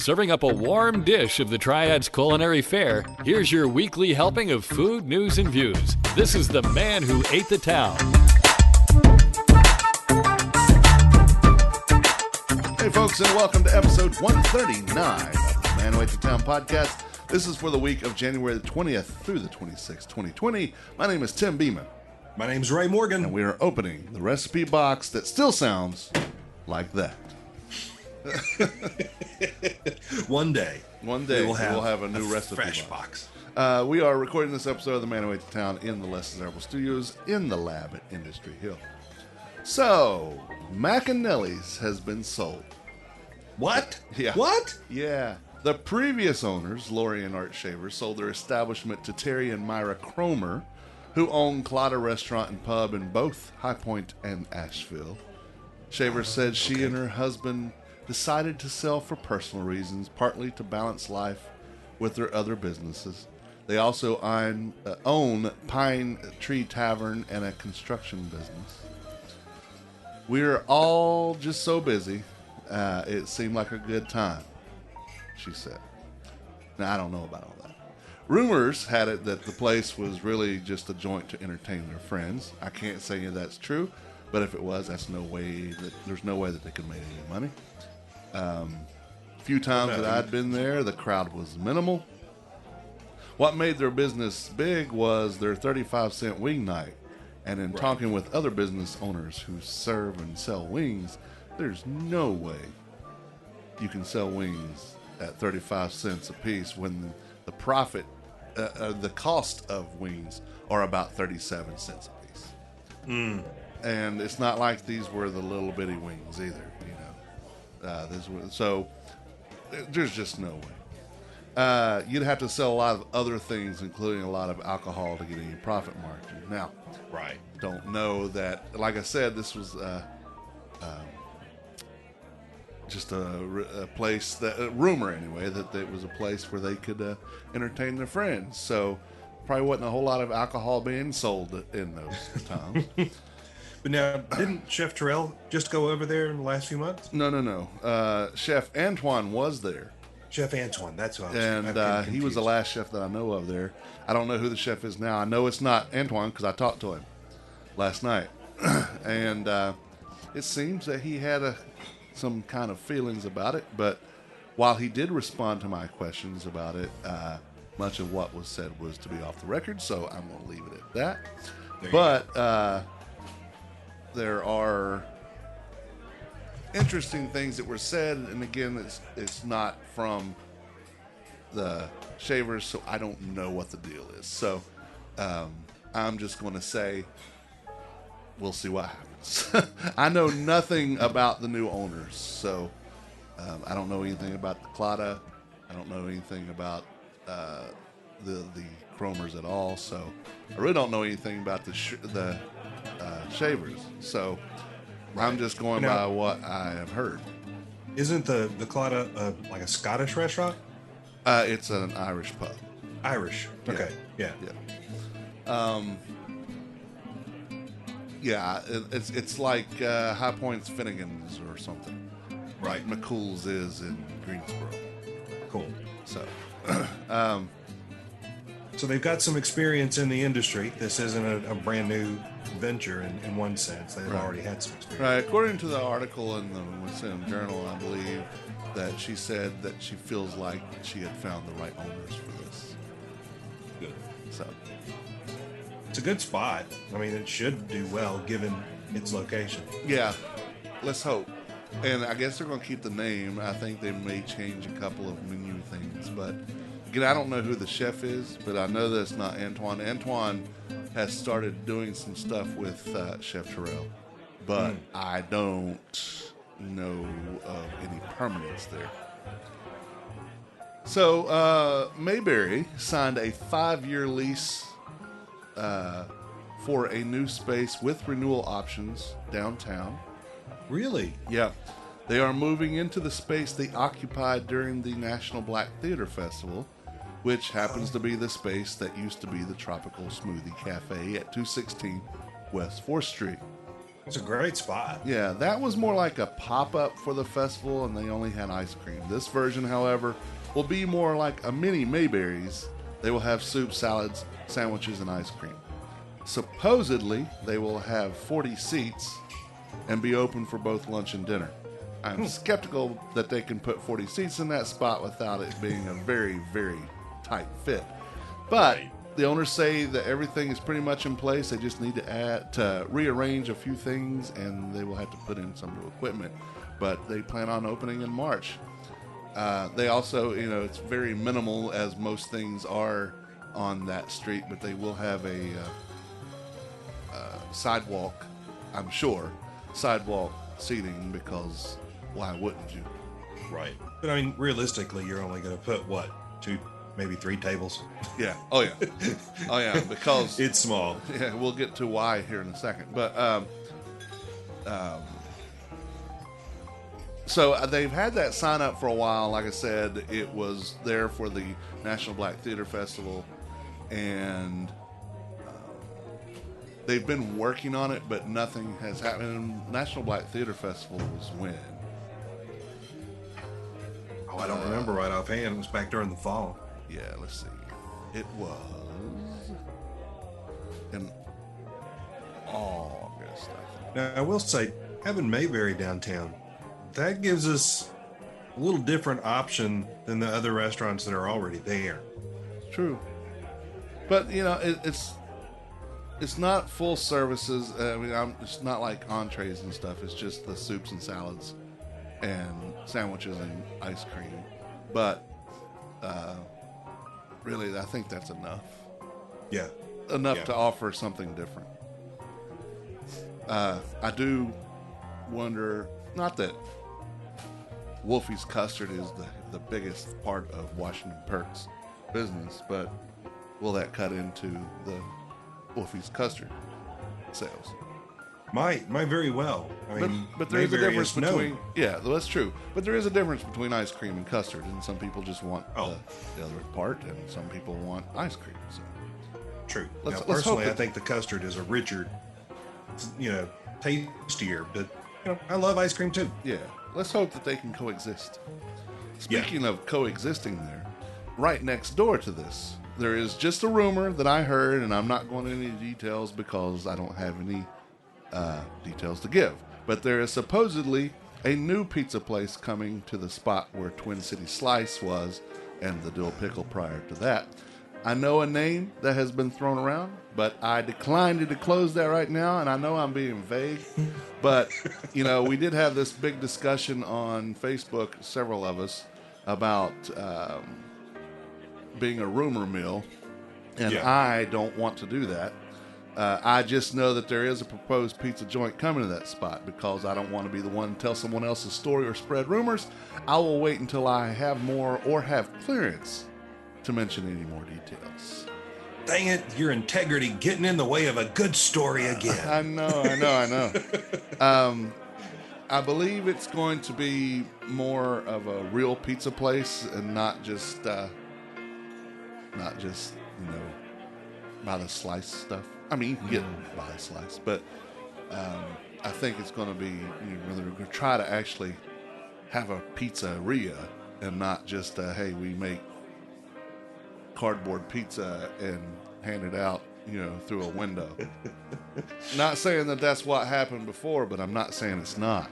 serving up a warm dish of the Triad's culinary fare, here's your weekly helping of food, news, and views. This is the man who ate the town. Hey folks, and welcome to episode 139 of the Man Who Ate the Town podcast. This is for the week of January the 20th through the 26th, 2020. My name is Tim Beeman. My name's Ray Morgan. And we are opening the recipe box that still sounds like that. One day we'll have a new recipe fresh box. We are recording this episode of the Man Who Ate the Town in the Less Desirable Studios in the lab at Industry Hill. So, Mac and Nelly's has been sold. What? Yeah. What? Yeah. The previous owners, Lori and Art Shaver, sold their establishment to Terry and Myra Cromer, who own Claddagh Restaurant and Pub in both High Point and Asheville. Shaver said she and her husband decided to sell for personal reasons, partly to balance life with their other businesses. They also own Pine Tree Tavern and a construction business. We're all just so busy. It seemed like a good time, she said. Now, I don't know about all that. Rumors had it that the place was really just a joint to entertain their friends. I can't say that's true, but if it was, there's no way that they could make any money. A few times that I'd been there, the crowd was minimal. What made their business big was their 35-cent wing night. And in talking with other business owners who serve and sell wings, there's no way you can sell wings at 35 cents a piece when the profit, the cost of wings are about 37 cents a piece. And it's not like these were the little bitty wings either, so there's just no way. You'd have to sell a lot of other things, including a lot of alcohol, to get any profit margin. Now, don't know that. Like I said, this was just a place that rumor anyway that it was a place where they could entertain their friends. So probably wasn't a whole lot of alcohol being sold in those times. But now, didn't Chef Terrell just go over there in the last few months? No. Chef Antoine was there. Chef Antoine, that's who I was. And he was the last chef that I know of there. I don't know who the chef is now. I know it's not Antoine because I talked to him last night. And it seems that he had some kind of feelings about it. But while he did respond to my questions about it, much of what was said was to be off the record. So I'm going to leave it at that. But there are interesting things that were said, and again, it's not from the Shavers, so I don't know what the deal is. So I'm just going to say we'll see what happens. I know nothing about the new owners, so I don't know anything about the Claddagh. I don't know anything about the Cromers at all, so I really don't know anything about the Shavers. So I'm just going by what I have heard. Isn't the Claddagh like a Scottish restaurant? It's an Irish pub. Irish. Okay. Yeah. It's like High Point's Finnegan's or something. Right. McCool's is in Greensboro. Cool. So, so they've got some experience in the industry. This isn't a brand new venture in one sense. They've already had some experience. Right. According to the article in the Wisconsin Journal, I believe that she said that she feels like she had found the right owners for this. Good. So it's a good spot. I mean, it should do well given its location. Yeah. Let's hope. And I guess they're going to keep the name. I think they may change a couple of menu things, but again, I don't know who the chef is, but I know that it's not Antoine. Antoine has started doing some stuff with Chef Terrell, but I don't know of any permanence there. So Mayberry signed a 5-year lease for a new space with renewal options downtown. Really? Yeah. They are moving into the space they occupied during the National Black Theater Festival, which happens to be the space that used to be the Tropical Smoothie Cafe at 216 West 4th Street. It's a great spot. Yeah, that was more like a pop-up for the festival, and they only had ice cream. This version, however, will be more like a mini Mayberry's. They will have soup, salads, sandwiches, and ice cream. Supposedly, they will have 40 seats and be open for both lunch and dinner. I'm skeptical that they can put 40 seats in that spot without it being a very, very tight fit. But the owners say that everything is pretty much in place. They just need to rearrange a few things, and they will have to put in some new equipment. But they plan on opening in March. They also, it's very minimal, as most things are on that street, but they will have a sidewalk, I'm sure, sidewalk seating, because why wouldn't you? Right. But I mean, realistically, you're only going to put what, 2, maybe 3 tables? Yeah. Oh yeah. Oh yeah. Because it's small. Yeah, we'll get to why here in a second. But so they've had that sign up for a while. Like I said, it was there for the National Black Theater Festival, and they've been working on it, but nothing has happened. National Black Theater Festival was when? Oh, I don't remember right offhand. It was back during the fall. Yeah, let's see. It was in August, I think. Now, I will say, having Mayberry downtown, that gives us a little different option than the other restaurants that are already there. True. But, it's not full services. I mean, it's not like entrees and stuff. It's just the soups and salads and sandwiches and ice cream. But really, I think that's enough. Yeah. Enough to offer something different. I do wonder, not that Wolfie's Custard is the biggest part of Washington Perk's business, but will that cut into the Wolfie's Custard sales? Might very well. I mean, but there is a Mayberry difference known. between, yeah, that's true. But there is a difference between ice cream and custard, and some people just want the other part, and some people want ice cream. So. True. Let's Now, hope personally, that- I think the custard is a richer, tastier. But I love ice cream too. Yeah, let's hope that they can coexist. Speaking of coexisting there, right next door to this, there is just a rumor that I heard, and I'm not going into any details because I don't have any details to give. But there is supposedly a new pizza place coming to the spot where Twin City Slice was and the Dill Pickle prior to that. I know a name that has been thrown around, but I declined to disclose that right now, and I know I'm being vague. But, we did have this big discussion on Facebook, several of us, about being a rumor mill, and I don't want to do that. I just know that there is a proposed pizza joint coming to that spot because I don't want to be the one to tell someone else's story or spread rumors. I will wait until I have more or have clearance to mention any more details. Dang it, your integrity getting in the way of a good story again. I know. I believe it's going to be more of a real pizza place and not just by the slice stuff. I mean, you can get by the slice, but I think it's going to be, they're going to try to actually have a pizzeria and not just, hey, we make cardboard pizza and hand it out, through a window. Not saying that that's what happened before, but I'm not saying it's not.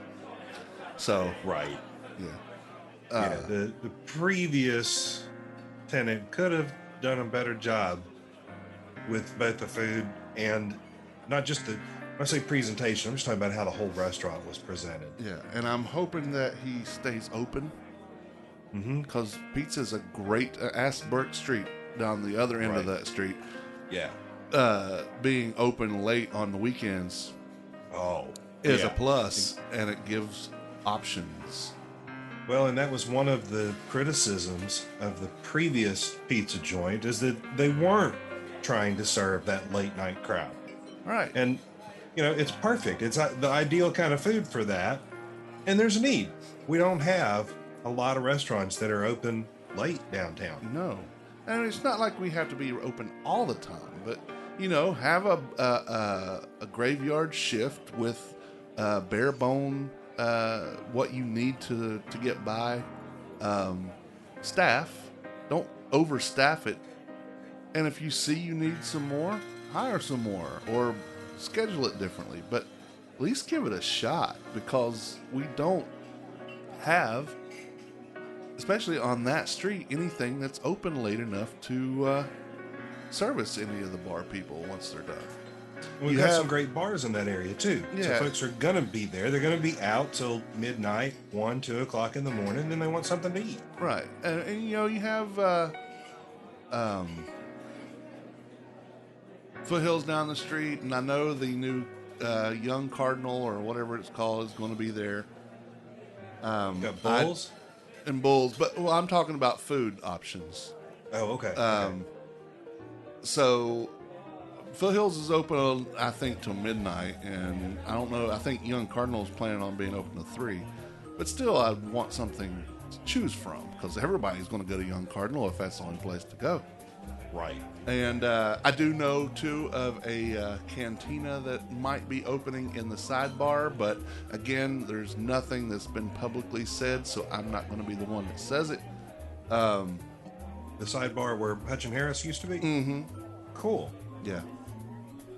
So, Right. yeah. The previous tenant could have done a better job with both the food and not just when I say presentation, I'm just talking about how the whole restaurant was presented. Yeah, and I'm hoping that he stays open. Because pizza's a great, ask Burke Street down the other end of that street. Yeah. Being open late on the weekends is a plus, and it gives options. Well, and that was one of the criticisms of the previous pizza joint is that they weren't trying to serve that late night crowd. Right. And, it's perfect. It's the ideal kind of food for that. And there's a need. We don't have a lot of restaurants that are open late downtown. No. And it's not like we have to be open all the time, but, have a graveyard shift with bare bone, what you need to get by. Staff, don't overstaff it. And if you see you need some more, hire some more or schedule it differently. But at least give it a shot, because we don't have, especially on that street, anything that's open late enough to service any of the bar people once they're done. We've got some great bars in that area too. Yeah. So folks are gonna be there. They're gonna be out till midnight, 1, 2 o'clock in the morning, and they want something to eat. Right. And you know, you have Foothills down the street, and I know the new Young Cardinal or whatever it's called is going to be there. Got Bulls? And Bulls, but well, I'm talking about food options. Oh, okay. So Foothills is open, I think, till midnight, and I don't know. I think Young Cardinal is planning on being open to 3, but still, I want something to choose from, because everybody's going to go to Young Cardinal if that's the only place to go. Right. And I do know, too, of a cantina that might be opening in the sidebar, but again, there's nothing that's been publicly said, so I'm not going to be the one that says it. The sidebar where Hutch and Harris used to be? Mm-hmm. Cool. Yeah.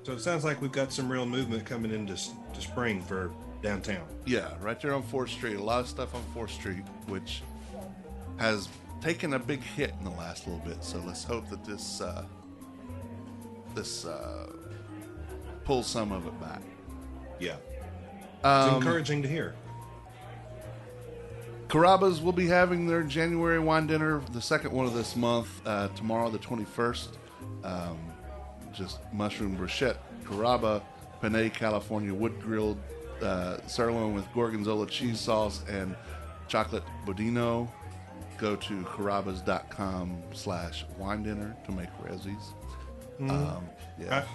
So it sounds like we've got some real movement coming into to spring for downtown. Yeah, right there on 4th Street. A lot of stuff on 4th Street, which has taken a big hit in the last little bit. So let's hope that this pulls some of it back. Yeah. It's encouraging to hear. Carrabba's will be having their January wine dinner, the second one of this month, tomorrow, the 21st. Just mushroom bruschetta, Carrabba, Panay, California, wood-grilled sirloin with gorgonzola cheese sauce and chocolate budino. Go to carrabbas.com/wine dinner to make resis. Yeah.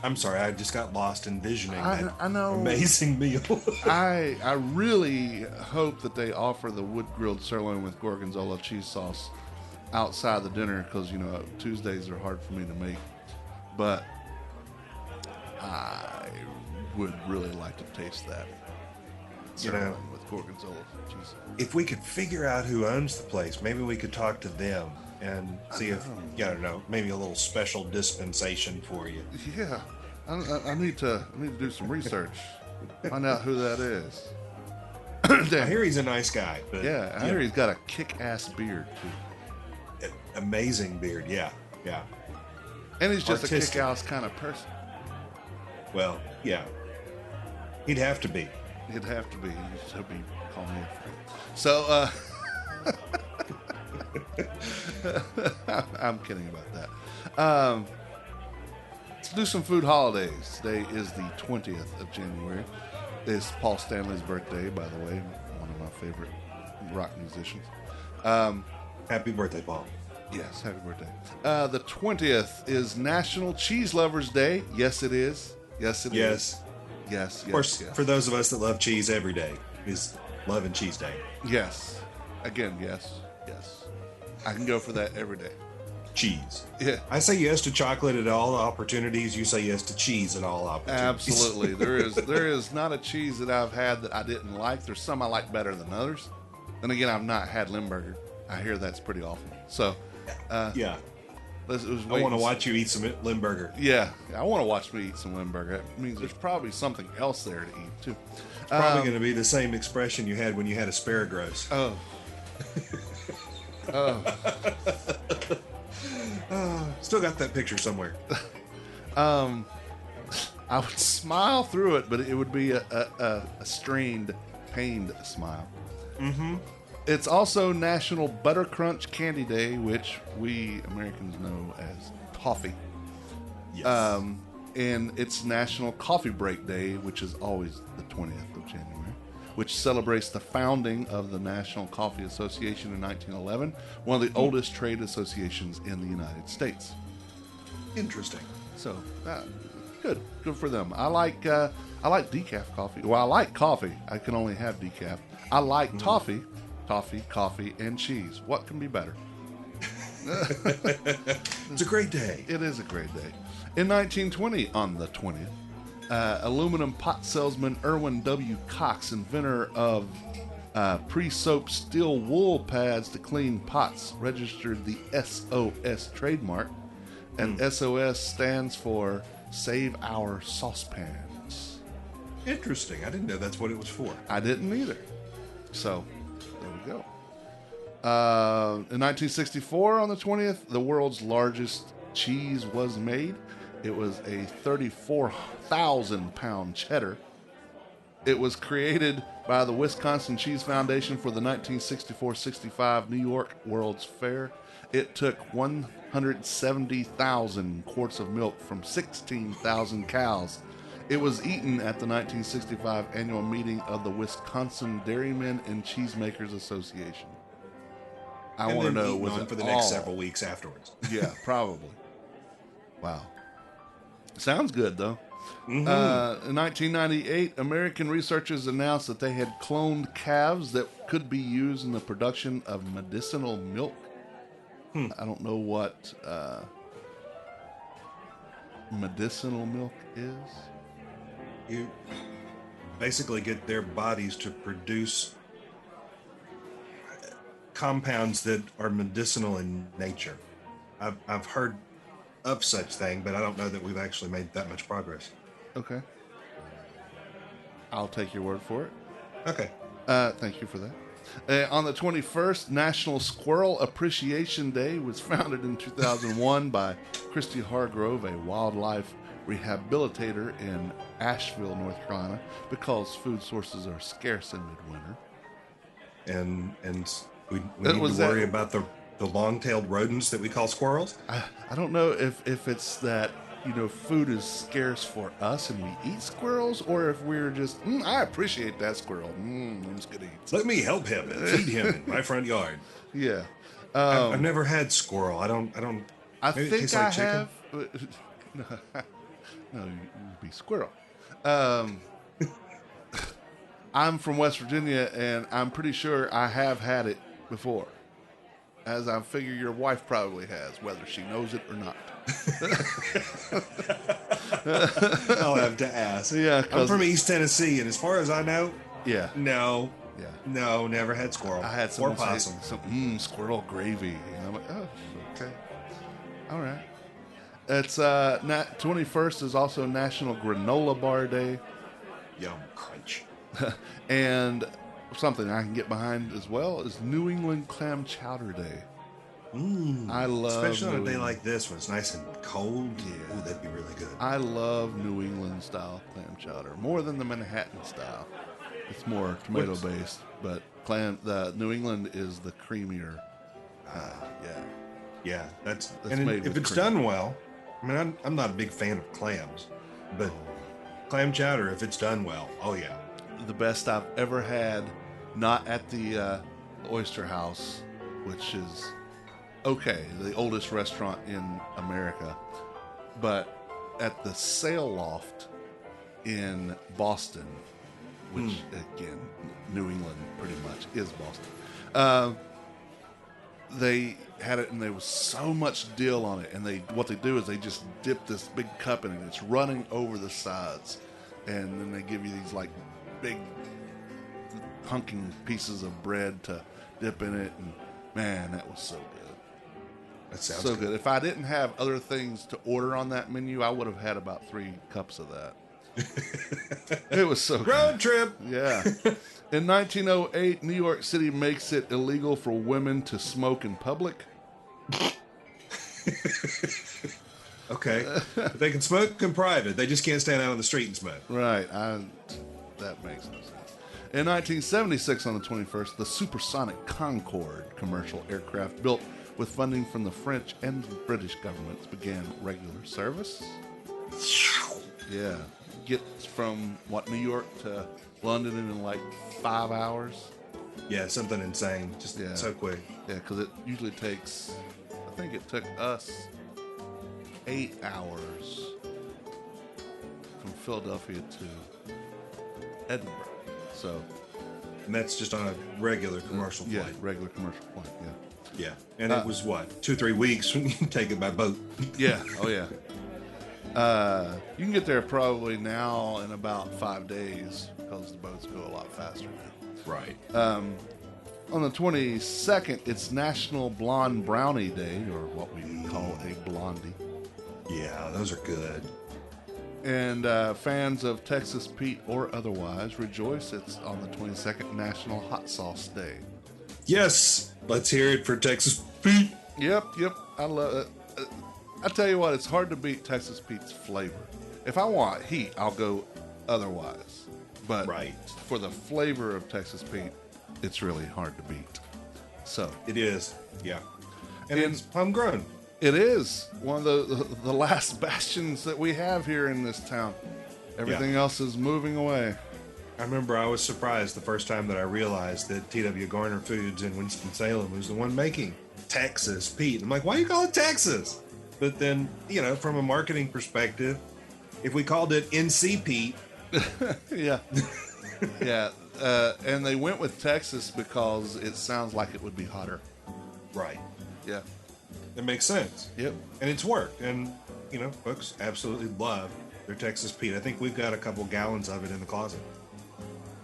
I'm sorry, I just got lost envisioning that I know. amazing meal. I really hope that they offer the wood-grilled sirloin with gorgonzola cheese sauce outside the dinner, because, you know, Tuesdays are hard for me to make. But I would really like to taste that sirloin with gorgonzola cheese. If we could figure out who owns the place, maybe we could talk to them and see if, I don't know, maybe a little special dispensation for you. Yeah, I need to do some research, find out who that is. I hear he's a nice guy, but yeah, I hear he's got a kick-ass beard too. Amazing beard, yeah. And he's just Artistic. a kick-ass kind of person. Well, yeah, he'd have to be. He'd have to be. He'd be calling me a freak. So, I'm kidding about that. Let's do some food holidays. Today is the 20th of January. It's Paul Stanley's birthday, by the way, one of my favorite rock musicians. Happy birthday, Paul. Yes, happy birthday. The 20th is National Cheese Lovers Day. Yes, it is. Yes, it is. Yes. Of course, yes. for those of us that love cheese every day, is Love and Cheese Day. Yes. Again, yes. I can go for that every day. Cheese. Yeah. I say yes to chocolate at all opportunities. You say yes to cheese at all opportunities. Absolutely. There is not a cheese that I've had that I didn't like. There's some I like better than others. Then again, I've not had Limburger. I hear that's pretty awful. So, yeah. I I want to watch you eat some Limburger. Yeah, I want to watch me eat some Limburger. That means there's probably something else there to eat too. It's probably going to be the same expression you had when you had asparagus. Oh. Still got that picture somewhere. I would smile through it, but it would be a strained, pained smile. Mm-hmm. It's also National Butter Crunch Candy Day, which we Americans know as toffee. Yes. And it's National Coffee Break Day, which is always the 20th of January, which celebrates the founding of the National Coffee Association in 1911, one of the oldest trade associations in the United States. Interesting. So, good for them. I like decaf coffee. Well, I like coffee. I can only have decaf. I like toffee, coffee, and cheese. What can be better? It's a great day. It is a great day. In 1920, on the 20th, Aluminum pot salesman Irwin W. Cox, inventor of pre-soap steel wool pads to clean pots, registered the SOS trademark. And SOS stands for Save Our Saucepans. Interesting. I didn't know that's what it was for. I didn't either. So, there we go. In 1964, on the 20th, the world's largest cheese was made. It was a 34,000-pound cheddar. It was created by the Wisconsin Cheese Foundation for the 1964-65 New York World's Fair. It took 170,000 quarts of milk from 16,000 cows. It was eaten at the 1965 annual meeting of the Wisconsin Dairymen and Cheesemakers Association. I want to know, was it for the all? next several weeks afterwards? Yeah, probably. Wow. Sounds good, though. In 1998, American researchers announced that they had cloned calves that could be used in the production of medicinal milk. I don't know what medicinal milk is. You basically get their bodies to produce compounds that are medicinal in nature. I've heard of such thing, but I don't know that we've actually made that much progress. Okay. I'll take your word for it. Okay. Thank you for that. On the 21st, National Squirrel Appreciation Day was founded in 2001 by Christy Hargrove, a wildlife rehabilitator in Asheville, North Carolina, because food sources are scarce in midwinter. And we need to worry about the long-tailed rodents that we call squirrels. I don't know if it's that, food is scarce for us and we eat squirrels, or if we're just, I appreciate that squirrel. It's good to eat. Let me help him and feed him in my front yard. Yeah. I've never had squirrel. I don't. I maybe it think tastes I like chicken? have. No, you'd be squirrel. I'm from West Virginia, and I'm pretty sure I have had it before. As I figure your wife probably has, whether she knows it or not. I'll have to ask. Yeah, I'm from East Tennessee, and as far as I know, yeah, no, yeah, no, never had squirrel. I had or some possum. squirrel gravy, and I'm like, oh, okay, all right. It's 21st is also National Granola Bar Day, Yum crunch. and something I can get behind as well is New England Clam Chowder Day. I love, especially on a New day England. like this when it's nice and cold. Yeah. Ooh, that'd be really good. I love New England style clam chowder more than the Manhattan style. It's more tomato based, but the New England is the creamier. Yeah, that's made if with it's cream. done well. I mean, I'm not a big fan of clams, but clam chowder, if it's done well, oh yeah. The best I've ever had, not at the Oyster House, which is the oldest restaurant in America, but at the Sail Loft in Boston, which again, New England pretty much is Boston. They had it, and there was so much dill on it, and what they do is they just dip this big cup in it, and it's running over the sides, and then they give you these like big hunking pieces of bread to dip in it, and man, that was so good. That sounds So good. If I didn't have other things to order on that menu, I would have had about 3 cups of that. It was so good. Road trip. Yeah. In 1908, New York City makes it illegal for women to smoke in public. Okay, but they can smoke in private. They just can't stand out on the street and smoke. Right. That makes no sense. In 1976, on the 21st, the supersonic Concorde commercial aircraft built with funding from the French and British governments began regular service. Yeah. Gets from, New York to London in like 5 hours. Yeah, something insane. Just so quick. Yeah, because it usually takes, I think it took us 8 hours from Philadelphia to Edinburgh. So, And that's just on a regular commercial yeah, flight. regular commercial flight, yeah. Yeah. And it was what, 2-3 weeks when you take it by boat. Yeah, oh yeah. You can get there probably now in about 5 days because the boats go a lot faster now. Right. On the 22nd, it's National Blonde Brownie Day, or what we call a blondie. Yeah, those are good. And fans of Texas Pete or otherwise rejoice. It's on the 22nd, National Hot Sauce Day. Yes, let's hear it for Texas Pete. Yep. I love it. I tell you what, it's hard to beat Texas Pete's flavor. If I want heat, I'll go otherwise. But Right. for the flavor of Texas Pete, it's really hard to beat. So It is. Yeah. And And- it's homegrown. it is one of the last bastions that we have here in this town. Everything else is moving away. I remember I was surprised the first time that I realized that T.W. Garner Foods in Winston-Salem was the one making Texas Pete. I'm like, why do you call it Texas? But then, from a marketing perspective, if we called it NC Pete, Yeah. Yeah. And they went with Texas because it sounds like it would be hotter. right, Yeah. it makes sense. Yep. And it's worked. And, folks absolutely love their Texas Pete. I think we've got a couple gallons of it in the closet.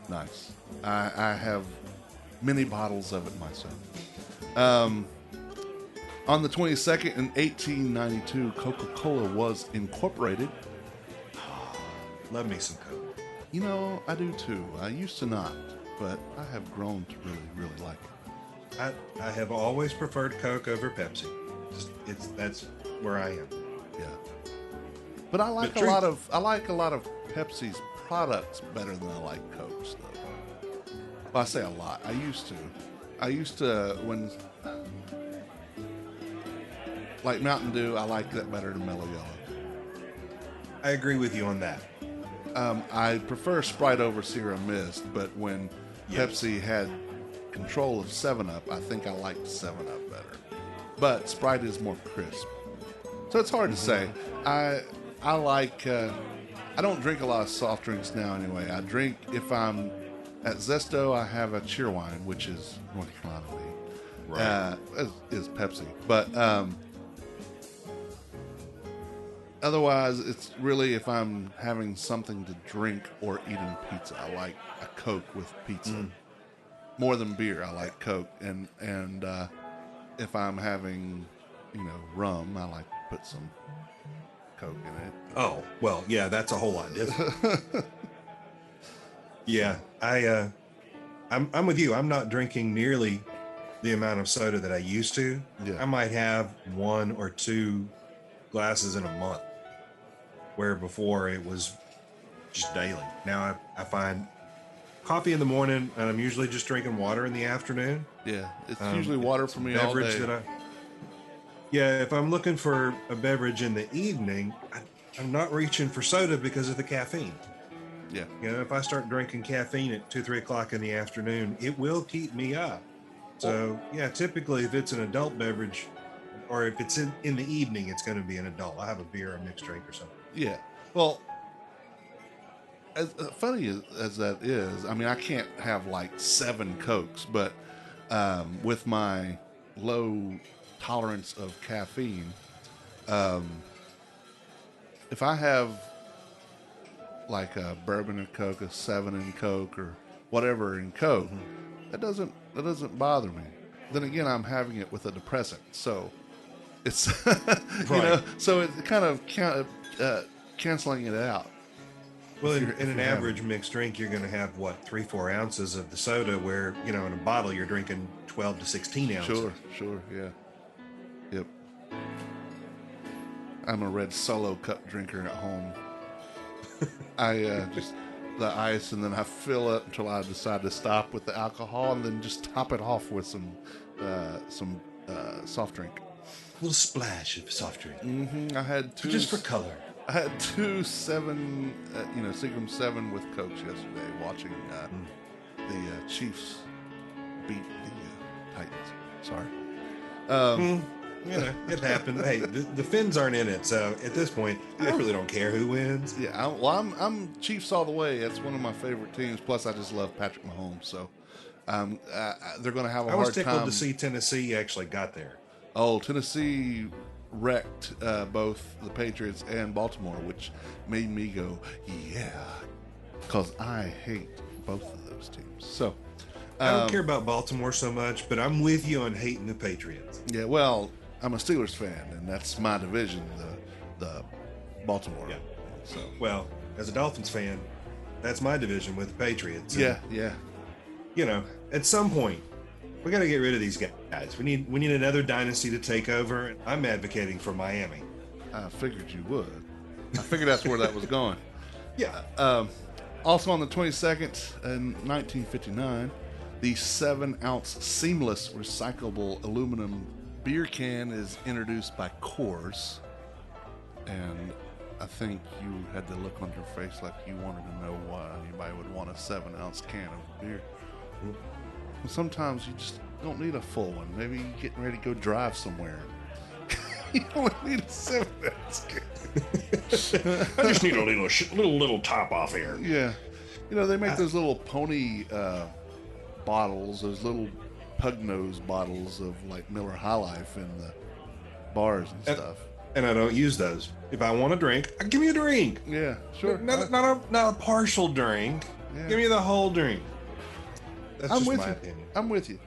Nice. I have many bottles of it myself. On the 22nd in 1892, Coca-Cola was incorporated. Love me some Coke. I do too. I used to not, but I have grown to really, really like it. I have always preferred Coke over Pepsi. That's where I am. Yeah. But I like But a lot of Pepsi's products better than I like Coke's though. Well, I say a lot. I used to when like Mountain Dew, I like that better than Mellow Yellow. I agree with you on that. I prefer Sprite over Sierra Mist, but when Yes. Pepsi had control of 7-Up, I think I liked 7-Up better. But Sprite is more crisp. So it's hard to say. I like, I don't drink a lot of soft drinks now anyway. I drink, if I'm at Zesto, I have a Cheerwine, which is North Carolina League. Right. Is Pepsi. But otherwise, it's really if I'm having something to drink or eating pizza. I like a Coke with pizza. More than beer, I like Coke. And if I'm having, rum, I like to put some Coke in it. Oh, well, yeah, that's a whole lot different. Yeah, I'm with you. I'm not drinking nearly the amount of soda that I used to. Yeah. I might have 1 or 2 glasses in a month, where before it was just daily. Now I find coffee in the morning, and I'm usually just drinking water in the afternoon. Yeah, it's usually water for me all Beverage day. Yeah, if I'm looking for a beverage in the evening, I'm not reaching for soda because of the caffeine. Yeah. If I start drinking caffeine at 2, 3 o'clock in the afternoon, it will keep me up. So, yeah, typically if it's an adult beverage, or if it's in the evening, it's going to be an adult. I have a beer, a mixed drink, or something. Yeah. Well, as funny as that is, I mean, I can't have like 7 Cokes, but with my low tolerance of caffeine, if I have like a bourbon and Coke, a 7 in Coke, or whatever in Coke, that doesn't bother me. Then again, I'm having it with a depressant, so it's Right. so it's kind of canceling it out. Well, in if an you're having- average mixed drink, you're going to have, 3, 4 ounces of the soda, where, in a bottle, you're drinking 12 to 16 ounces. Sure, yeah, yep. I'm a red Solo cup drinker at home. I just the ice, and then I fill it until I decide to stop with the alcohol, and then just top it off with some soft drink. A little splash of soft drink. I had 2 Just for color. I had 2 Seagram 7 with Cokes yesterday, watching the Chiefs beat the Titans. Sorry. It happened. Hey, the Finns aren't in it, so at this point, I really don't care who wins. Yeah, I'm Chiefs all the way. That's one of my favorite teams. Plus, I just love Patrick Mahomes. So they're going to have a I was hard tickled time. to see Tennessee actually got there. Oh, Tennessee wrecked both the Patriots and Baltimore, which made me go, yeah, because I hate both of those teams. So I don't care about Baltimore so much, but I'm with you on hating the Patriots. yeah, well, I'm a Steelers fan, and that's my division, the Baltimore. Yeah. So Well, as a Dolphins fan, that's my division with the Patriots. And, yeah. you know, at some point, we got to get rid of these guys. We need another dynasty to take over. I'm advocating for Miami. I figured you would. I figured that's where that was going. Yeah. Also on the 22nd in 1959, the 7-ounce seamless recyclable aluminum beer can is introduced by Coors. And I think you had the look on your face like you wanted to know why anybody would want a 7-ounce can of beer. Well, sometimes you just don't need a full one. Maybe you're getting ready to go drive somewhere. You only need a 7-ounce can. I just need a little top off here. Yeah. You know, they make those little pony bottles, those little pug nose bottles of like Miller High Life in the bars and stuff. And I don't use those. If I want a drink, give me a drink. Yeah, sure. Not a partial drink. Yeah. Give me the whole drink. That's I'm just with my you. opinion. I'm with you.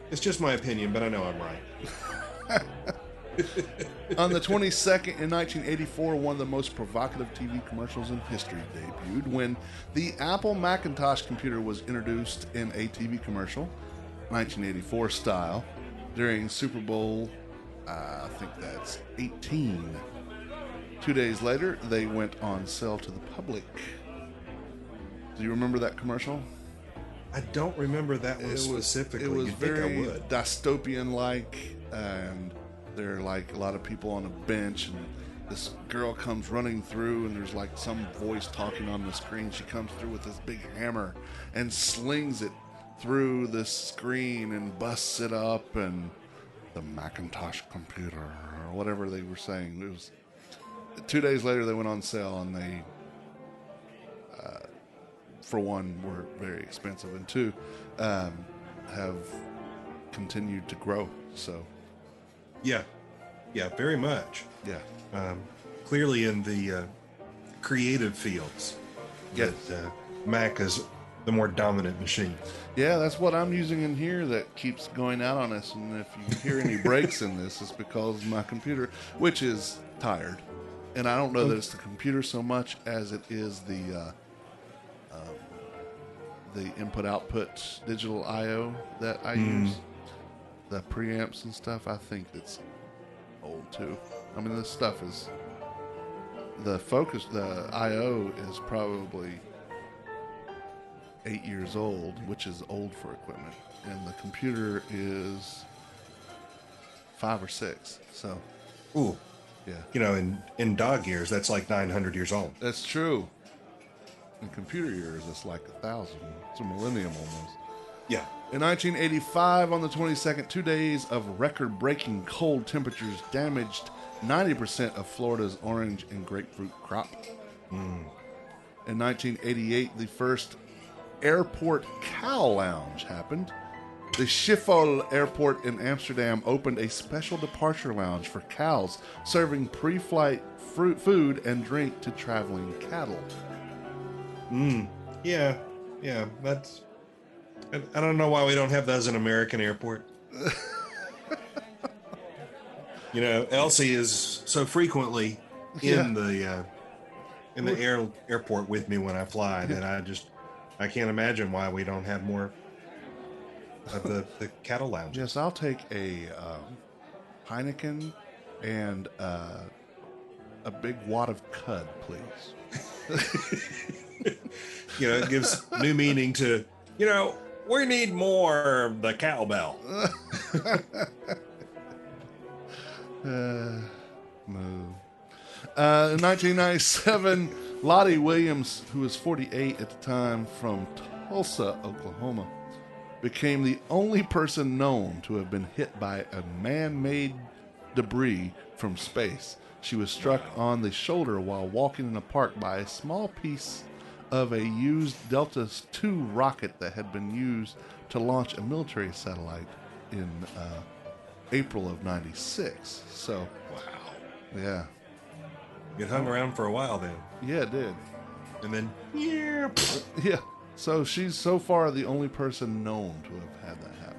It's just my opinion, but I know I'm right. On the 22nd in 1984, one of the most provocative TV commercials in history debuted when the Apple Macintosh computer was introduced in a TV commercial, 1984 style, during Super Bowl, I think that's 18. 2 days later, they went on sale to the public. Do you remember that commercial? I don't remember that one specifically. It was You'd think I very would. dystopian-like, and there are like a lot of people on a bench, and this girl comes running through, and there's like some voice talking on the screen. She comes through with this big hammer and slings it through the screen and busts it up, and the Macintosh computer, or whatever they were saying. It was 2 days later they went on sale, and they for one were very expensive, and two have continued to grow. So Yeah, very much. yeah, Clearly in the creative fields, Yes. that Mac is the more dominant machine. yeah, that's what I'm using in here that keeps going out on us. And if you hear any breaks in this, it's because my computer, which is tired, and I don't know that it's the computer so much as it is the input-output digital I/O that I use, the preamps and stuff. I think it's old too. I mean, this stuff is the I/O is probably 8 years old, which is old for equipment, and the computer is 5 or 6. So, Ooh, yeah, you know, in dog years, that's like 900 years old. that's true. In computer years, it's like 1,000. It's a millennium almost. Yeah. In 1985, on the 22nd, 2 days of record-breaking cold temperatures damaged 90% of Florida's orange and grapefruit crop. In 1988, the first airport cow lounge happened. The Schiphol Airport in Amsterdam opened a special departure lounge for cows, serving pre-flight food and drink to traveling cattle. Yeah. That's. I don't know why we don't have those in American airport. You know, Elsie is so frequently in the airport with me when I fly that I can't imagine why we don't have more of the cattle lounges. Yes, I'll take a Heineken and a big wad of cud, please. You know, it gives new meaning to, you know, we need more of the cowbell. No. In 1997, Lottie Williams, who was 48 at the time, from Tulsa, Oklahoma, became the only person known to have been hit by a man-made debris from space. She was struck on the shoulder while walking in a park by a small piece of a used Delta II rocket that had been used to launch a military satellite in April of 96. So, Wow. yeah. It hung around for a while then. Yeah, it did. And then, yeah. Yeah. So she's so far the only person known to have had that happen.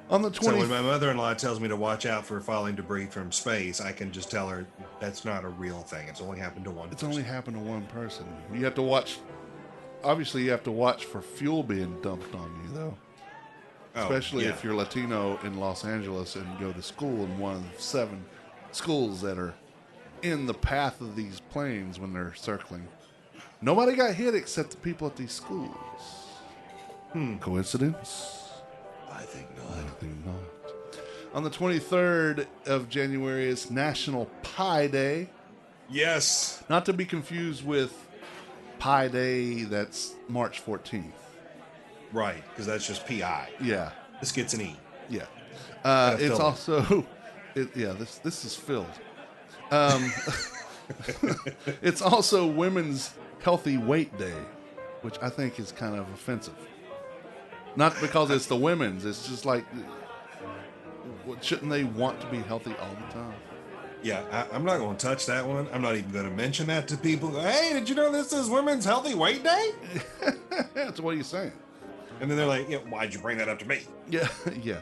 On the 20th. So when my mother-in-law tells me to watch out for falling debris from space, I can just tell her that's not a real thing. It's only happened to one It's person. only happened to one person. You have to watch. Obviously, you have to watch for fuel being dumped on you, though. Oh, Especially yeah. if you're Latino in Los Angeles and go to school in one of 7 schools that are in the path of these planes when they're circling. Nobody got hit except the people at these schools. Coincidence? I think I not. think not. On the 23rd of January is National Pie Day. Yes. Not to be confused with Pie Day, that's March 14th. Right, because that's just PI. Yeah, This gets an E. yeah. Gotta It's fill it. also, this is filled. It's also Women's Healthy Weight Day, which I think is kind of offensive. Not because it's the women's, it's just like, shouldn't they want to be healthy all the time? Yeah, I'm not going to touch that one. I'm not even going to mention that to people. Hey, did you know this is Women's Healthy Weight Day? That's what you're saying. And then they're like, yeah, why'd you bring that up to me? Yeah, yeah.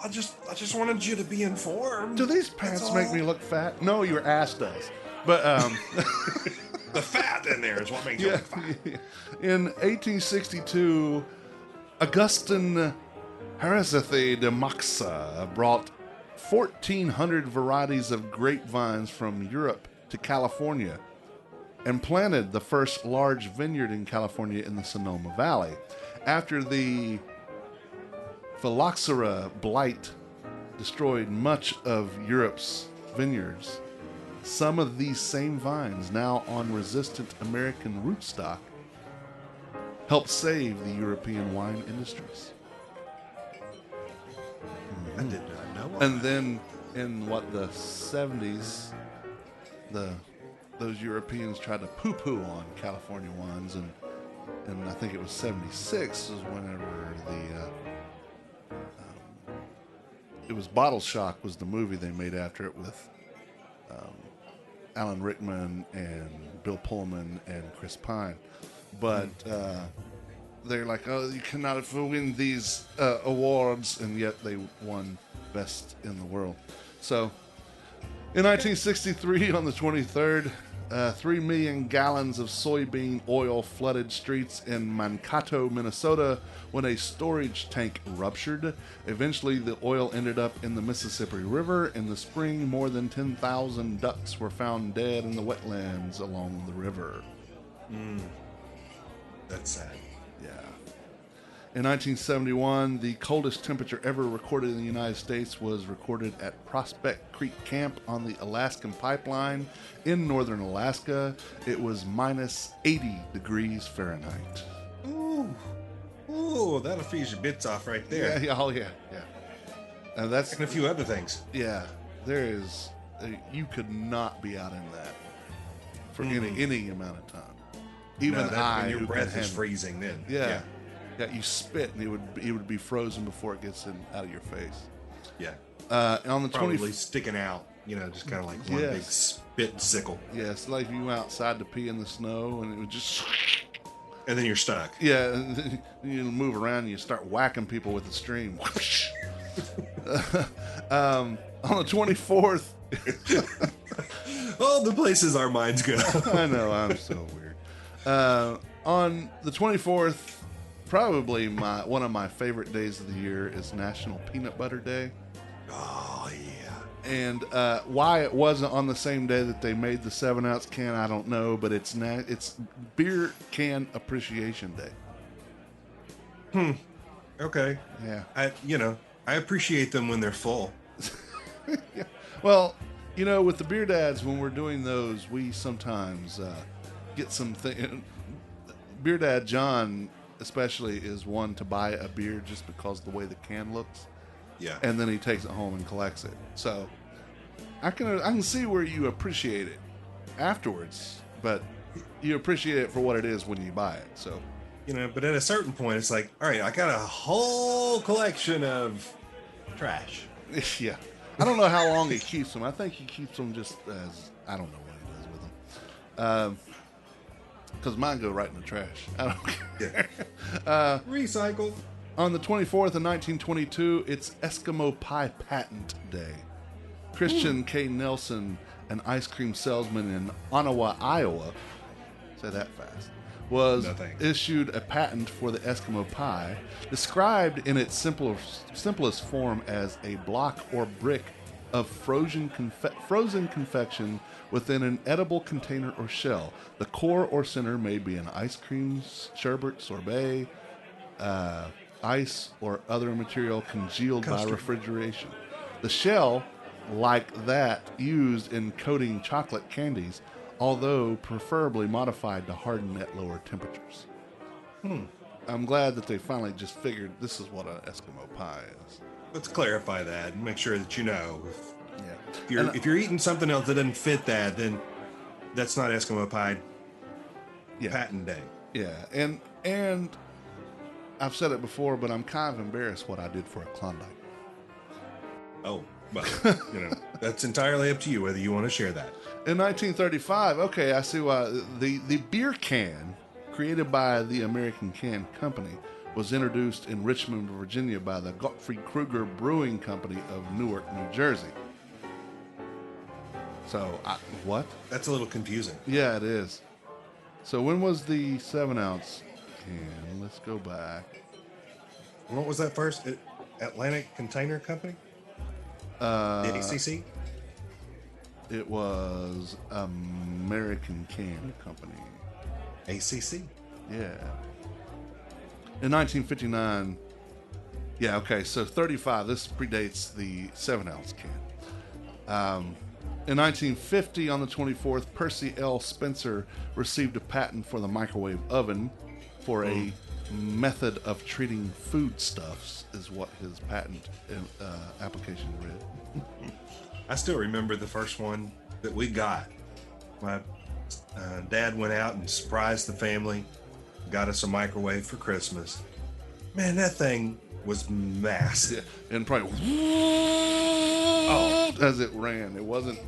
I just wanted you to be informed. Do these That's pants make all. me look fat? No, your ass does. But The fat in there is what makes you yeah, look fat. in 1862, Augustin Harazethe de Maxa brought 1,400 varieties of grapevines from Europe to California and planted the first large vineyard in California in the Sonoma Valley. After the phylloxera blight destroyed much of Europe's vineyards, some of these same vines, now on resistant American rootstock, helped save the European wine industries. I did not know. And then in the 70s, those Europeans tried to poo-poo on California wines, and I think it was 76 is whenever it was Bottle Shock was the movie they made after it with Alan Rickman and Bill Pullman and Chris Pine. But they're like, oh, you cannot win these awards, and yet they won best in the world. So in 1963, on the 23rd, 3 million gallons of soybean oil flooded streets in Mankato, Minnesota, when a storage tank ruptured. Eventually, the oil ended up in the Mississippi River. In the spring, more than 10,000 ducks were found dead in the wetlands along the river. That's sad. Yeah. In 1971, the coldest temperature ever recorded in the United States was recorded at Prospect Creek Camp on the Alaskan Pipeline in northern Alaska. It was minus 80 degrees Fahrenheit. Ooh, that'll freeze your bits off right there. Yeah, oh yeah, yeah. And that's, And a few other things. yeah, there is, you could not be out in that for any amount of time. Even No, that- I, when your who can breath is handle- freezing then. Yeah. Yeah, you spit and it would be frozen before it gets out of your face. Yeah. On the Probably sticking out, just kind of like one Yes. big spit sickle. Yes, like you went outside to pee in the snow and it would just, And then you're stuck. yeah, and then you move around and you start whacking people with the stream. On the 24th, All the places our minds go. I know, I'm so weird. On the 24th, probably one of my favorite days of the year is National Peanut Butter Day. Oh, yeah. And why it wasn't on the same day that they made the 7-ounce can, I don't know, but it's Beer Can Appreciation Day. Okay. Yeah. I appreciate them when they're full. Yeah. Well, with the Beer Dads, when we're doing those, we sometimes get something. Beer Dad John, especially, is one to buy a beer just because the way the can looks, Yeah. and then he takes it home and collects it. So I can see where you appreciate it afterwards, but you appreciate it for what it is when you buy it. So But at a certain point, it's like, all right, I got a whole collection of trash. Yeah. I don't know how long he keeps them. I think he keeps them just as, I don't know what he does with them. Because mine go right in the trash. I don't care. Recycle. On the 24th of 1922, it's Eskimo Pie Patent Day. Christian K. Nelson, an ice cream salesman in Ottawa, Iowa, say that fast, was issued a patent for the Eskimo pie, described in its simplest form as a block or brick of frozen confection within an edible container or shell. The core or center may be an ice cream, sherbet, sorbet, ice, or other material congealed by refrigeration. The shell, like that used in coating chocolate candies, although preferably modified to harden at lower temperatures. I'm glad that they finally just figured this is what an Eskimo pie is. Let's clarify that and make sure that you know. Yeah. If you're eating something else that doesn't fit that, then that's not Eskimo pie. Yeah. Patent Day. Yeah, and I've said it before, but I'm kind of embarrassed what I did for a Klondike. Oh, well, that's entirely up to you whether you want to share that. In 1935, okay, I see why. The beer can, created by the American Can Company, was introduced in Richmond, Virginia by the Gottfried Kruger Brewing Company of Newark, New Jersey. So, what? That's a little confusing. Yeah, it is. So when was the 7-ounce can? Let's go back. What was that first? Atlantic Container Company? The ACC? It was American Can Company. ACC? Yeah. In 1959, yeah, okay, so 35, this predates the 7-ounce can. In 1950, on the 24th, Percy L. Spencer received a patent for the microwave oven for a method of treating foodstuffs, is what his patent application read. I still remember the first one that we got. My dad went out and surprised the family, got us a microwave for Christmas. Man, that thing was massive. Yeah, and probably as it ran. It wasn't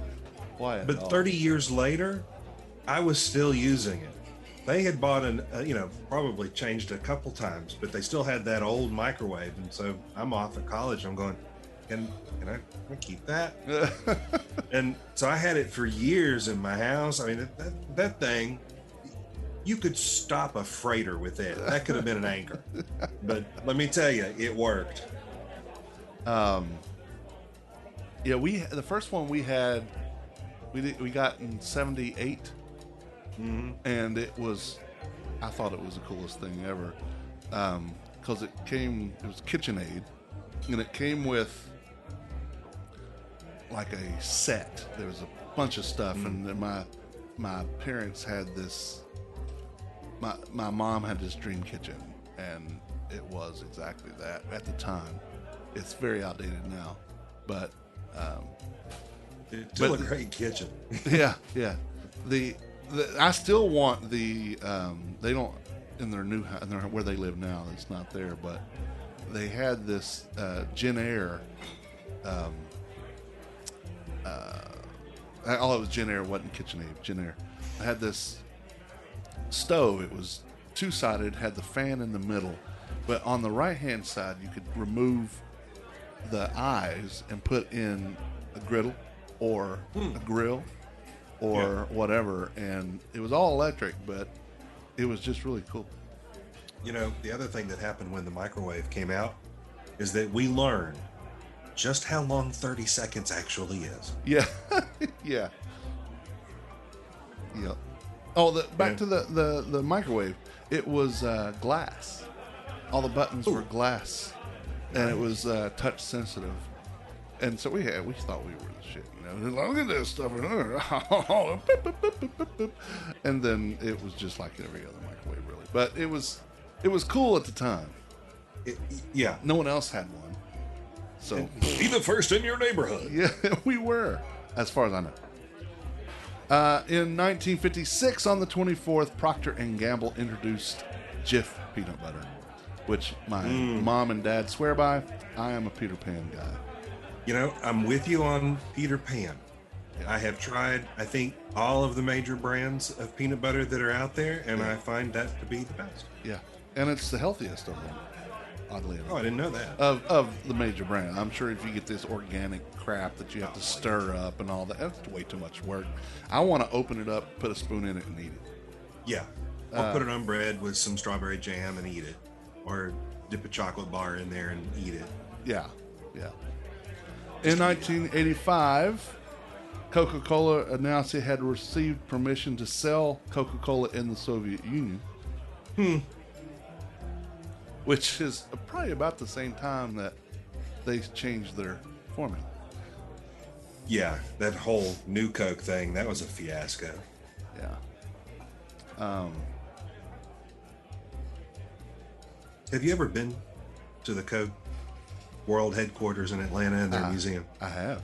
quiet. But 30 years later, I was still using it. They had bought probably changed a couple times, but they still had that old microwave. And so I'm off at college. I'm going, can I keep that? And so I had it for years in my house. I mean, that thing, you could stop a freighter with it. That could have been an anchor. But let me tell you, it worked. Yeah, the first one we had, we got in 78, and it was, I thought it was the coolest thing ever, because it was KitchenAid, and it came with like a set. There was a bunch of stuff, and then my parents had this. My mom had this dream kitchen, and it was exactly that at the time. It's very outdated now, but it's still a great kitchen. yeah. I still want the. They don't in their new where they live now. It's not there, but they had this Jenn-Air. All it was Jenn-Air, wasn't KitchenAid. Jenn-Air. I had this stove. It was two-sided, had the fan in the middle, but on the right-hand side you could remove the eyes and put in a griddle or a grill or whatever, and it was all electric, but it was just really cool. The other thing that happened when the microwave came out is that we learned just how long 30 seconds actually is. Yeah. Yeah. Oh, back to the microwave. It was glass. All the buttons were glass, and it was touch sensitive. And so we thought we were the shit, Look at this stuff, and then it was just like every other microwave, really. But it was cool at the time. No one else had one, so be the first in your neighborhood. Yeah, we were, as far as I know. In 1956, on the 24th, Procter & Gamble introduced Jif peanut butter, which my mom and dad swear by. I am a Peter Pan guy. I'm with you on Peter Pan. Yeah. I have tried, I think, all of the major brands of peanut butter that are out there, and I find that to be the best. Yeah, and it's the healthiest of them, oddly enough. Oh, I didn't know that. Of the major brand. I'm sure if you get this organic crap that you have to stir up and all that, that's way too much work. I want to open it up, put a spoon in it, and eat it. Yeah. I'll put it on bread with some strawberry jam and eat it. Or dip a chocolate bar in there and eat it. Yeah, yeah. In 1985, Coca-Cola announced it had received permission to sell Coca-Cola in the Soviet Union. Which is probably about the same time that they changed their formula. Yeah, that whole new Coke thing, that was a fiasco. Yeah. Have you ever been to the Coke World headquarters in Atlanta and their museum? I have.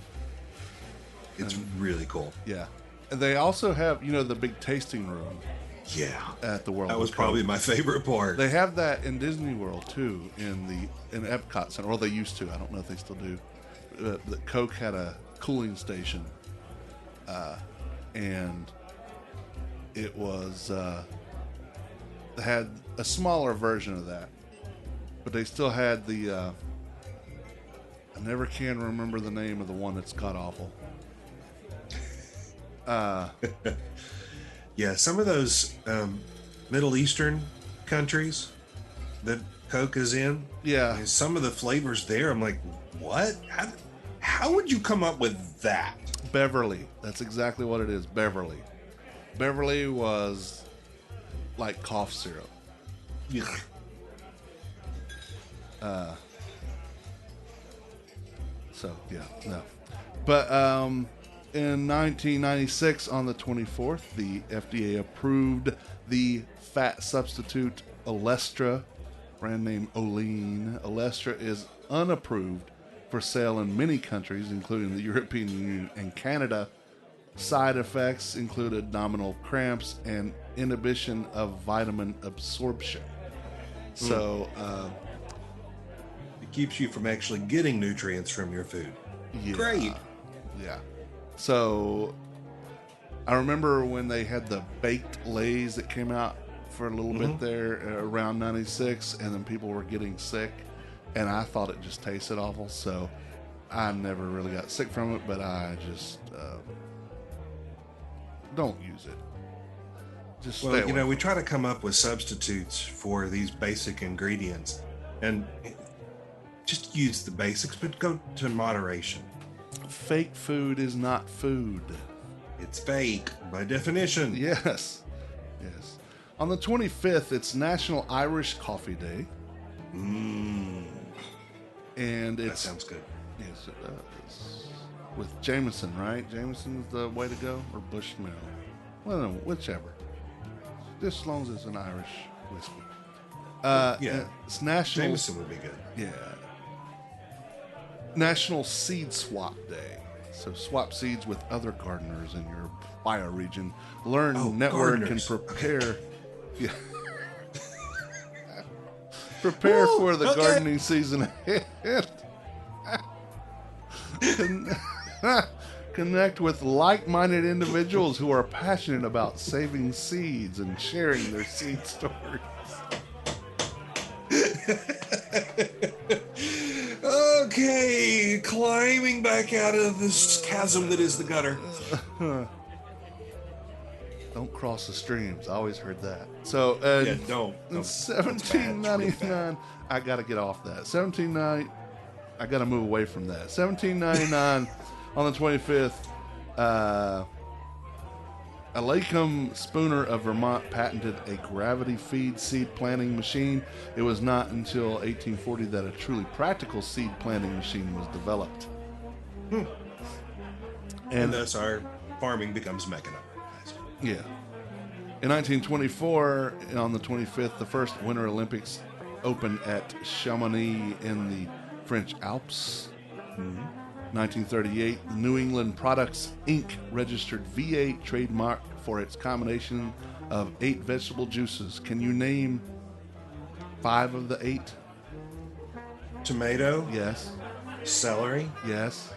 It's really cool. Yeah. And they also have, the big tasting room Yeah. at the World. That was probably my favorite part. They have that in Disney World too, in Epcot Center. Or they used to. I don't know if they still do. The Coke had a cooling station, and it was had a smaller version of that, but they still had the. I never can remember the name of the one that's god awful. Yeah, some of those Middle Eastern countries that Coke is in. Yeah. Some of the flavors there, I'm like, what? How would you come up with that? Beverly. That's exactly what it is. Beverly. Beverly was like cough syrup. So yeah, no. But in 1996, on the 24th, the FDA approved the fat substitute Olestra, brand name Olean. Olestra is unapproved for sale in many countries, including the European Union and Canada. Side effects include abdominal cramps and inhibition of vitamin absorption. So, It keeps you from actually getting nutrients from your food. yeah, Great. Yeah. So, I remember when they had the baked Lays that came out for a little bit there around 96, and then people were getting sick, and I thought it just tasted awful, so I never really got sick from it, but I just don't use it. Just stay away. we try to come up with substitutes for these basic ingredients, and just use the basics, but go to moderation. Fake food is not food. It's fake by definition. Yes. Yes. On the 25th, it's National Irish Coffee Day. And That it's sounds good. yes, it does. With Jameson, right? Jameson's the way to go, or Bushmill. Well, no, whichever. Just as long as it's an Irish whiskey. Yeah. It's National. Jameson would be good. Yeah. National Seed Swap Day. So swap seeds with other gardeners in your bioregion. Learn, network, gardeners. and prepare. Yeah. Prepare for the gardening season ahead. Connect with like-minded individuals who are passionate about saving seeds and sharing their seed stories. Okay, climbing back out of this chasm that is the gutter. Don't cross the streams. I always heard that. So, Yeah, don't. in That's bad. It's really 1799, I got to get off that. 1790, I got to move away from that. 1799, on the 25th, Alaicum Spooner of Vermont patented a gravity feed seed planting machine. It was not until 1840 that a truly practical seed planting machine was developed. And thus our farming becomes mechanized. Yeah. In 1924, on the 25th, the first Winter Olympics opened at Chamonix in the French Alps. 1938, New England Products Inc. registered V8 trademark for its combination of 8 vegetable juices. Can you name 5 of the 8? Tomato, Yes. Celery, Yes.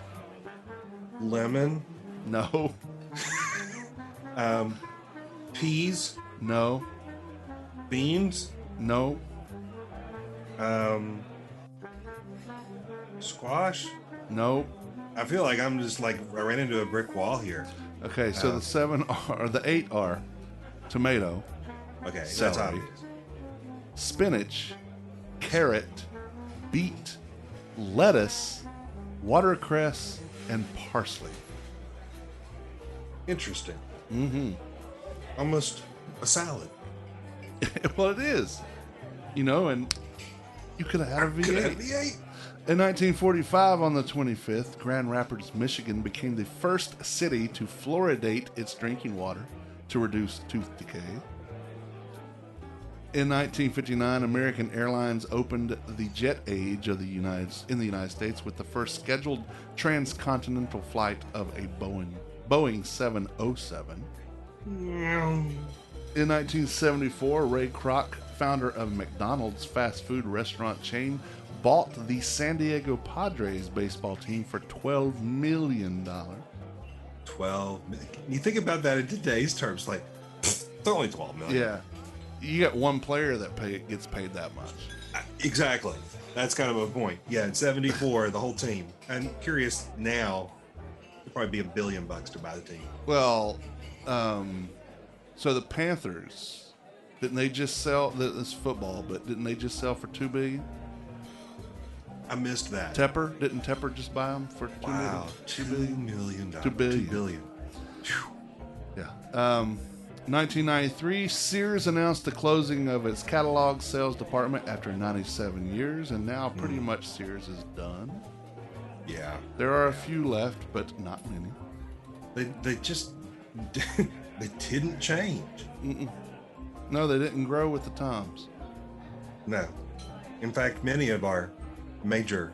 lemon, No. peas, No. beans, No. squash. No. I feel like I'm just like I ran into a brick wall here. Okay, so the 7 are, the 8 are tomato, Okay, that's Celery. obvious. spinach, carrot, beet, lettuce, watercress, and parsley. Interesting. Mm-hmm. Almost a salad. Well, it is. You know, and you could have had a Could have V8. V8. In 1945, on the 25th, Grand Rapids, Michigan became the first city to fluoridate its drinking water to reduce tooth decay. In 1959, American Airlines opened the jet age of the United States with the first scheduled transcontinental flight of a Boeing 707. In 1974, Ray Kroc, founder of McDonald's fast food restaurant chain, bought the San Diego Padres baseball team for $12 million. 12. You think about that in today's terms, like it's only 12 million. Yeah. You get one player that gets paid that much. Exactly. That's kind of a point. Yeah, in 74, the whole team. I'm curious now, it'd probably be $1 billion to buy the team. Well, so the Panthers, didn't they just sell, this football, but didn't they just sell for $2 billion? I missed that. Didn't Tepper just buy them for $2 million? Wow, $2 million. $2 billion. $2 billion. Yeah. 1993, Sears announced the closing of its catalog sales department after 97 years, and now pretty much Sears is done. Yeah. There are a few left, but not many. They just they didn't change. No, they didn't grow with the times. No. In fact, many of our major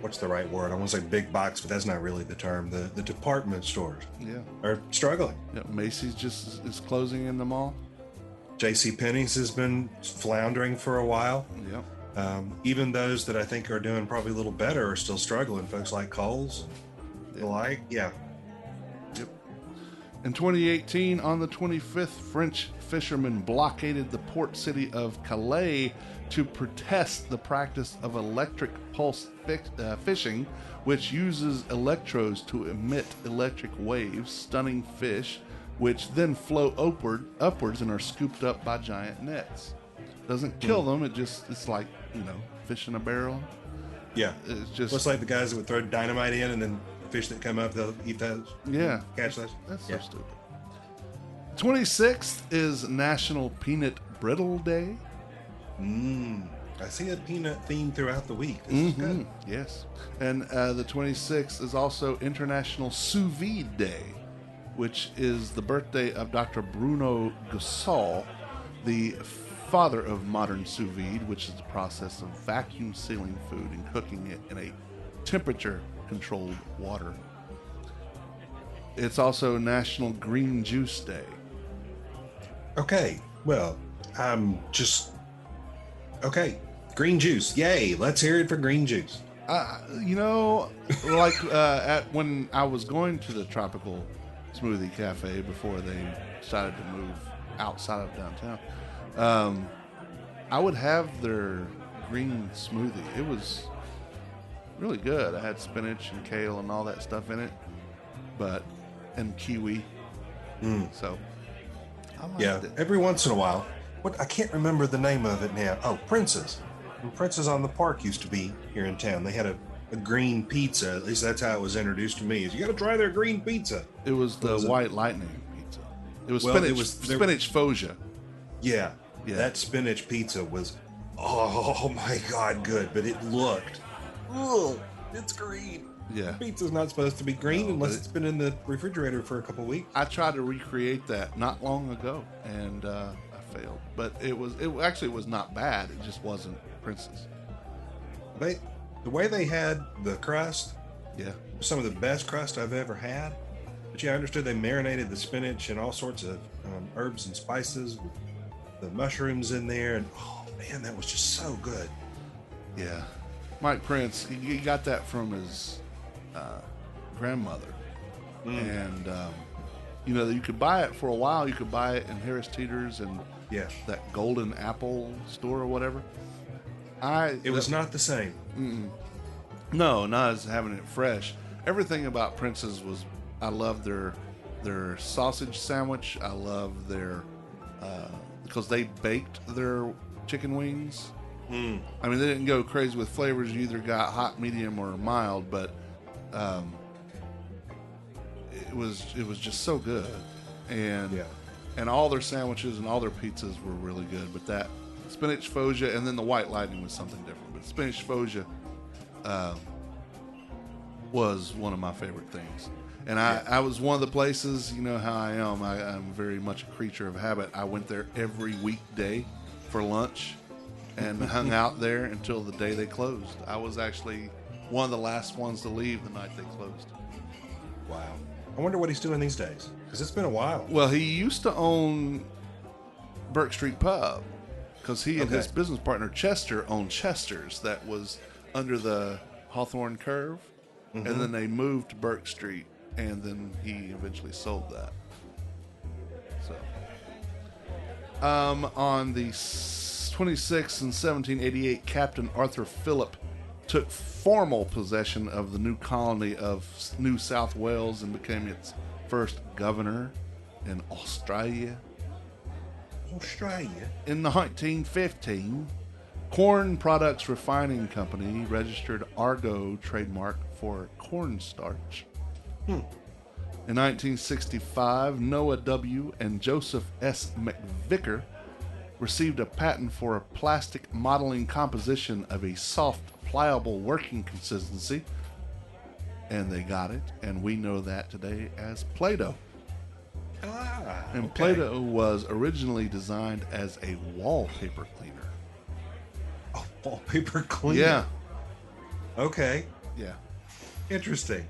what's the right word? I want to say big box, but that's not really the term. The department stores Yeah. are struggling. Yeah, Macy's just is closing in the mall. J.C. Penney's has been floundering for a while. Yep. Even those that I think are doing probably a little better are still struggling. Folks like Kohl's and the like. Yeah. Yep. In 2018, on the 25th, French fishermen blockaded the port city of Calais to protest the practice of electric pulse fishing, which uses electrodes to emit electric waves, stunning fish, which then flow upwards and are scooped up by giant nets. Doesn't kill them, it's like, fish in a barrel. Yeah. It's just... Looks like the guys that would throw dynamite in and then fish that come up, they'll eat those. Yeah. Catch those. That's so stupid. 26th is National Peanut Brittle Day. I see a peanut theme throughout the week. This is good. Yes. And the 26th is also International Sous Vide Day, which is the birthday of Dr. Bruno Gussol, the father of modern sous vide, which is the process of vacuum sealing food and cooking it in a temperature-controlled water. It's also National Green Juice Day. Okay. Well, I'm just... Okay. Green juice. Yay. Let's hear it for green juice. When I was going to the Tropical Smoothie Cafe before they decided to move outside of downtown, I would have their green smoothie. It was really good. I had spinach and kale and all that stuff in it, and kiwi. So I liked it. Every once in a while. I can't remember the name of it now. Oh, Prince's. And Prince's on the Park used to be here in town. They had a green pizza. At least that's how it was introduced to me. Is you got to try their green pizza. It was the White Lightning pizza. It was spinach. Spinach Foggia. Yeah, that spinach pizza was, oh my God, good. But it looked, it's green. Yeah. Pizza's not supposed to be green unless it's been in the refrigerator for a couple of weeks. I tried to recreate that not long ago, and I failed. But it actually was not bad. It just wasn't Prince's. The way they had the crust, some of the best crust I've ever had. But I understood they marinated the spinach and all sorts of herbs and spices with the mushrooms in there, and oh man, that was just so good. Yeah. Mike Prince, he got that from his grandmother. And, you know, you could buy it for a while. You could buy it in Harris Teeter's and that Golden Apple store or whatever. It was not the same. No, not as having it fresh. Everything about Prince's was, I love their sausage sandwich. I love their, because they baked their chicken wings. I mean, they didn't go crazy with flavors. You either got hot, medium, or mild, but it was just so good. And all their sandwiches and all their pizzas were really good. But that spinach foggia, and then the White Lightning was something different. But spinach foggia was one of my favorite things. And I was one of the places, you know how I am. I'm very much a creature of habit. I went there every weekday for lunch and hung out there until the day they closed. I was actually one of the last ones to leave the night they closed. Wow. I wonder what he's doing these days, because it's been a while. Well, he used to own Burke Street Pub, because he and his business partner Chester owned Chester's that was under the Hawthorne Curve, and then they moved to Burke Street, and then he eventually sold that. So, on the 26th in 1788, Captain Arthur Phillip took formal possession of the new colony of New South Wales and became its first governor in Australia. In 1915, Corn Products Refining Company registered Argo trademark for cornstarch. In 1965, Noah W. and Joseph S. McVicker received a patent for a plastic modeling composition of a soft, pliable working consistency, and they got it, and we know that today as Play-Doh. And Play-Doh was originally designed as a wallpaper cleaner. A wallpaper cleaner? Yeah. Okay. Yeah. Interesting.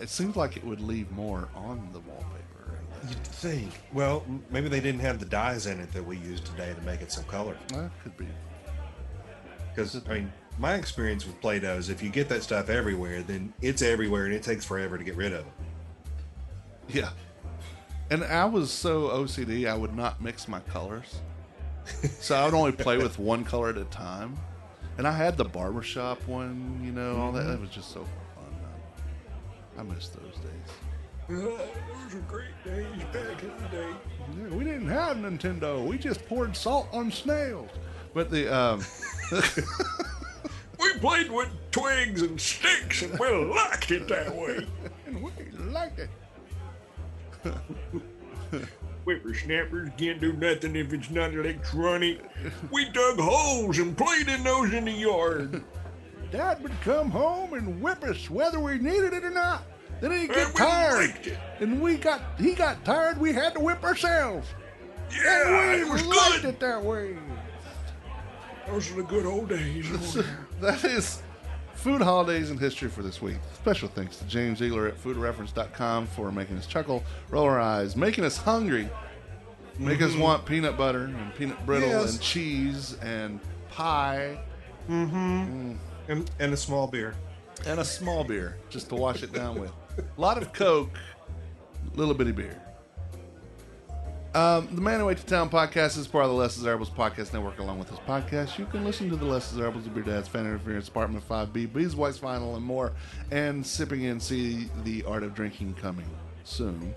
It seems like it would leave more on the wallpaper. You'd think. Well, maybe they didn't have the dyes in it that we use today to make it some color. That could be. Because, I mean, my experience with Play-Doh is if you get that stuff everywhere, then it's everywhere and it takes forever to get rid of it. Yeah. And I was so OCD, I would not mix my colors. So I would only play with one color at a time. And I had the barbershop one, you know, all that. It was just so fun. I miss those days. Those were great days back in the day. Yeah, we didn't have Nintendo. We just poured salt on snails. But the we played with twigs and sticks, and we liked it that way. And we liked it. Whippersnappers can't do nothing if it's not electronic. We dug holes and played in those in the yard. Dad would come home and whip us whether we needed it or not. Then he'd get tired. And he got tired, we had to whip ourselves. Yeah, and it was liked good. it that way. Those are the good old days. That is Food Holidays in History for this week. Special thanks to James Eagler at foodreference.com for making us chuckle, roll our eyes, making us hungry, make us want peanut butter and peanut brittle and cheese and pie. And a small beer. And a small beer, just to wash it down with. A lot of Coke, little bitty beer. The Man Who Ate to Town podcast is part of the Less Desirables podcast network. Along with this podcast, you can listen to the Less Desirables of Your Dad's Fan Interference, Apartment 5B, Bees White's Final, and more, and Sipping in See the Art of Drinking coming soon.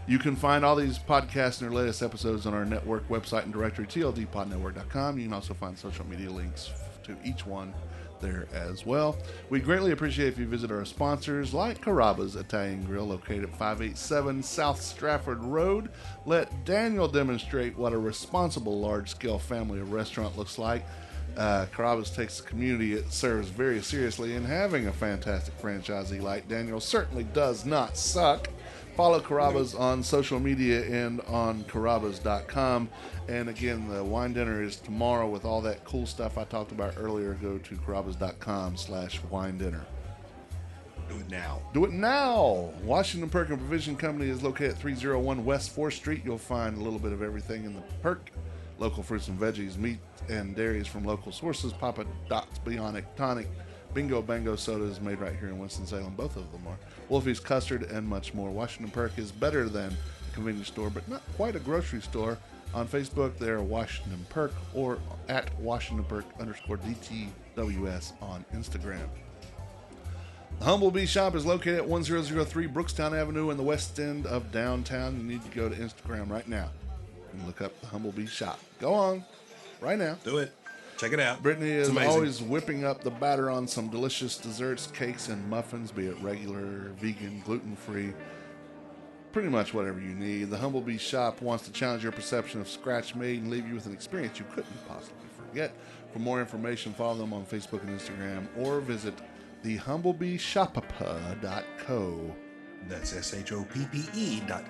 You can find all these podcasts and their latest episodes on our network website and directory, tldpodnetwork.com. You can also find social media links to each one there as well. We greatly appreciate if you visit our sponsors like Carrabba's Italian Grill, located at 587 South Stratford Road. Let Daniel demonstrate what a responsible large-scale family of restaurant looks like. Carrabba's takes the community it serves very seriously, and having a fantastic franchisee like Daniel certainly does not suck. Follow Carrabba's on social media and on Carrabba's.com. And again, the wine dinner is tomorrow with all that cool stuff I talked about earlier. Go to Carrabba's.com/wine dinner. Do it now. Do it now. Washington Perk and Provision Company is located at 301 West 4th Street. You'll find a little bit of everything in the perk. Local fruits and veggies, meat and dairies from local sources. Papa Doc's Bionic Tonic, Bingo Bango soda is made right here in Winston-Salem. Both of them are. Wolfie's Custard and much more. Washington Perk is better than a convenience store, but not quite a grocery store. On Facebook, they're Washington Perk, or at Washington Perk _DTWS on Instagram. The Humble Bee Shop is located at 1003 Brookstown Avenue in the west end of downtown. You need to go to Instagram right now and look up the Humble Bee Shop. Go on, right now. Do it. Check it out. Brittany is It's amazing. always whipping up the batter on some delicious desserts, cakes, and muffins, be it regular, vegan, gluten-free, pretty much whatever you need. The Humble Bee Shop wants to challenge your perception of scratch made and leave you with an experience you couldn't possibly forget. For more information, follow them on Facebook and Instagram, or visit thehumblebeeshopapa.co. That's SHOPPE.co.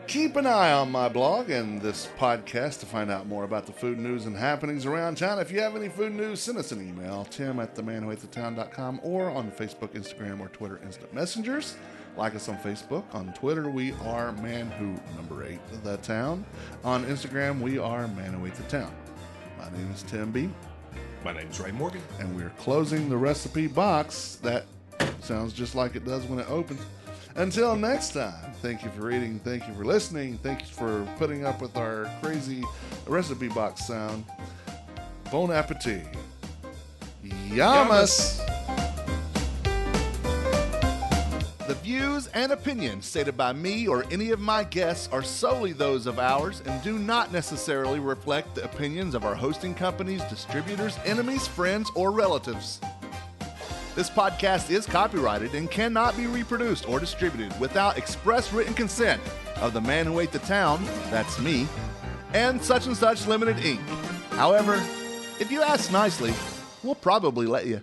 Keep an eye on my blog and this podcast to find out more about the food news and happenings around town. If you have any food news, send us an email, tim@themanwhoatethetown.com, or on Facebook, Instagram, or Twitter Instant Messengers. Like us on Facebook. On Twitter, we are manwho8thetown. On Instagram, we are manwhoatethetown. My name is Tim B. My name's Ray Morgan. And we're closing the recipe box. That sounds just like it does when it opens. Until next time, thank you for reading, thank you for listening, thank you for putting up with our crazy recipe box sound. Bon appetit. Yamas! The views and opinions stated by me or any of my guests are solely those of ours and do not necessarily reflect the opinions of our hosting companies, distributors, enemies, friends, or relatives. This podcast is copyrighted and cannot be reproduced or distributed without express written consent of the man who ate the town, that's me, and Such Limited Inc. However, if you ask nicely, we'll probably let you.